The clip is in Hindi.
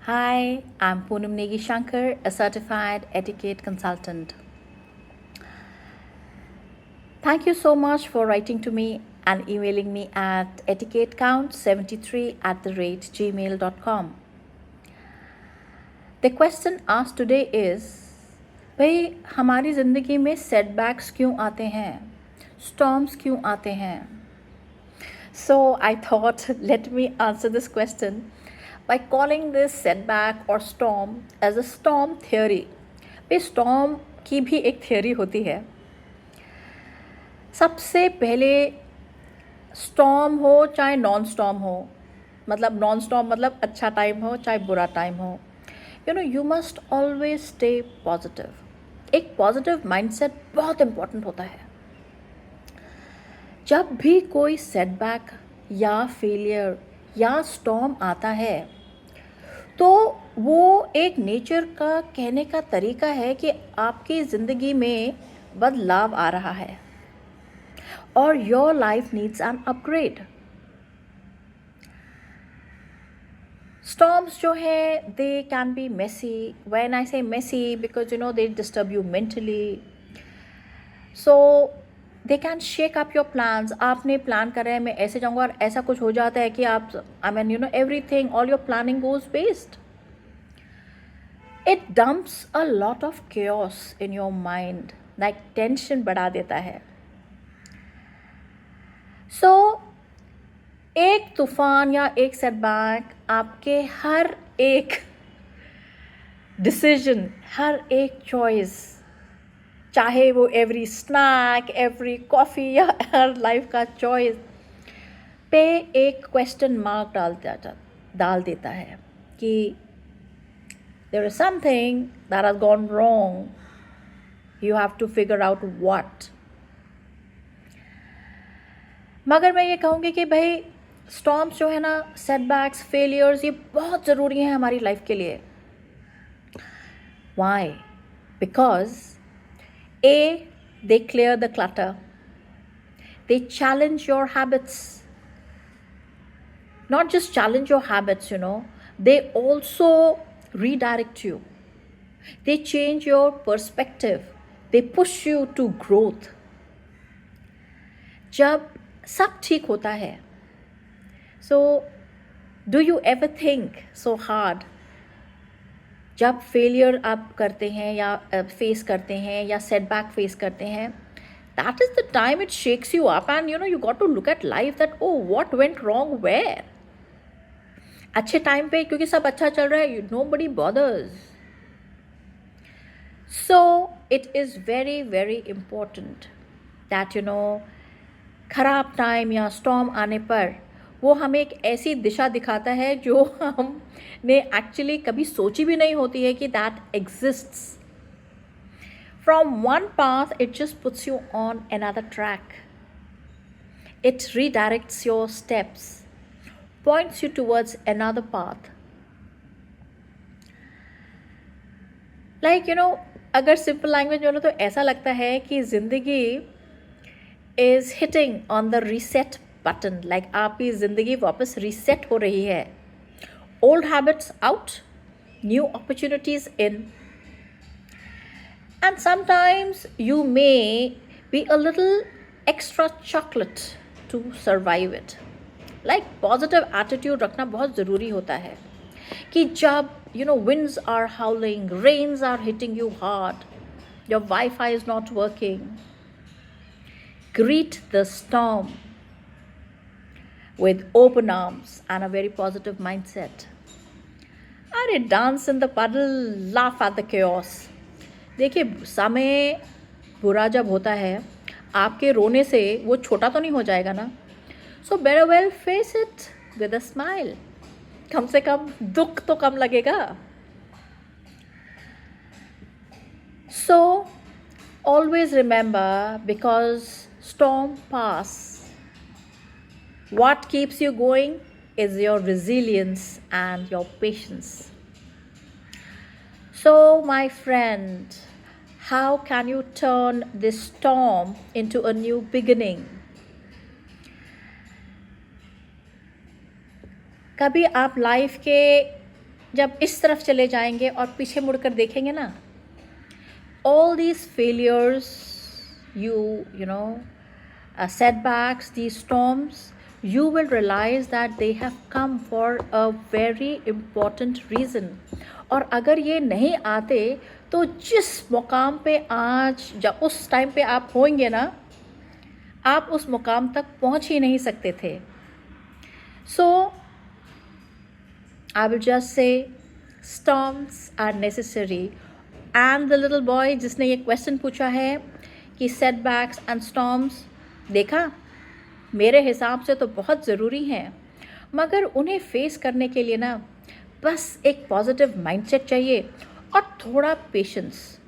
Hi, I'm Poonam Negi Shankar, a certified etiquette consultant. Thank you so much for writing to me and emailing me at etiquettecount73@gmail.com. The question asked today is, भाई हमारी ज़िंदगी में सेटबैक्स क्यों आते हैं, स्टॉर्म्स क्यों आते हैं? So I thought let me answer this question by calling this setback or storm as a storm theory. भाई स्टॉर्म की भी एक थियोरी होती है. सबसे पहले स्टॉर्म हो चाहे नॉन स्टॉर्म हो, मतलब नॉन स्टॉर्म मतलब अच्छा टाइम हो चाहे बुरा टाइम हो, you must always stay positive. एक पॉजिटिव माइंडसेट बहुत इम्पॉर्टेंट होता है. जब भी कोई सेटबैक या फेलियर या स्टॉर्म आता है तो वो एक नेचर का कहने का तरीका है कि आपकी ज़िंदगी में बदलाव आ रहा है और your life needs an upgrade. Storms जो है they can be messy. When I say messy, because they disturb you mentally. So they can shake up your plans. आपने प्लान कर रहे हैं मैं ऐसे जाऊँगा और ऐसा कुछ हो जाता है कि आप everything, all your planning goes waste. It dumps a lot of chaos in your mind, like tension बढ़ा देता है. So एक तूफान या एक सेटबैक आपके हर एक डिसीजन, हर एक चॉइस, चाहे वो एवरी स्नैक, एवरी कॉफ़ी या हर लाइफ का चॉइस पे एक क्वेश्चन मार्क डाल देता है कि there is something that has gone wrong. You have to figure out what. मगर मैं ये कहूँगी कि भाई स्टॉर्म्स जो है ना, सेटबैक्स, फेलियर्स, ये बहुत ज़रूरी हैं हमारी लाइफ के लिए. Why? Because A, they clear the clutter. They challenge your habits. Not just challenge your habits, they also redirect you. They change your perspective. They push you to growth. जब सब ठीक होता है, so do you ever think so hard? जब फेलियर आप करते हैं या फेस करते हैं या सेटबैक फेस करते हैं, that is the time it shakes you up and you got to look at life that oh what went wrong where. अच्छे टाइम पे क्योंकि सब अच्छा चल रहा है, nobody bothers. So it is very very important that खराब टाइम या स्टॉर्म आने पर वो हमें एक ऐसी दिशा दिखाता है जो हमने एक्चुअली कभी सोची भी नहीं होती है कि that exists. From one path it just puts you on another track. It redirects your steps, points you towards another path. अगर सिंपल लैंग्वेज बोलो तो ऐसा लगता है कि ज़िंदगी is hitting on the reset button. Like आपकी ज़िंदगी वापस रीसेट हो रही है. Old habits out, new opportunities in. And sometimes you may be a little extra chocolate to survive it. Like positive attitude रखना बहुत ज़रूरी होता है कि जब winds are howling, rains are hitting you hard, your Wi-Fi is not working, greet the storm with open arms and a very positive mindset. अरे dance in the puddle, laugh at the chaos. देखिए समय बुरा जब होता है, आपके रोने से वो छोटा तो नहीं हो जाएगा ना. So better well face it with a smile. कम से कम दुख तो कम लगेगा. So always remember, because storm pass, what keeps you going is your resilience and your patience. So my friend, how can you turn this storm into a new beginning? कभी आप लाइफ के जब इस तरफ चले जाएंगे और पीछे मुड़कर देखेंगे ना, all these failures, you know, setbacks, these storms, you will realize that they have come for a very important reason. और अगर ये नहीं आते तो जिस मुकाम पे आज, जब उस टाइम पे आप होंगे ना, आप उस मुकाम तक पहुंच ही नहीं सकते थे. So I will just say storms are necessary. And the little boy जिसने ये क्वेश्चन पूछा है कि setbacks and storms, देखा, मेरे हिसाब से तो बहुत ज़रूरी हैं, मगर उन्हें फेस करने के लिए ना बस एक पॉजिटिव माइंडसेट चाहिए और थोड़ा पेशेंस.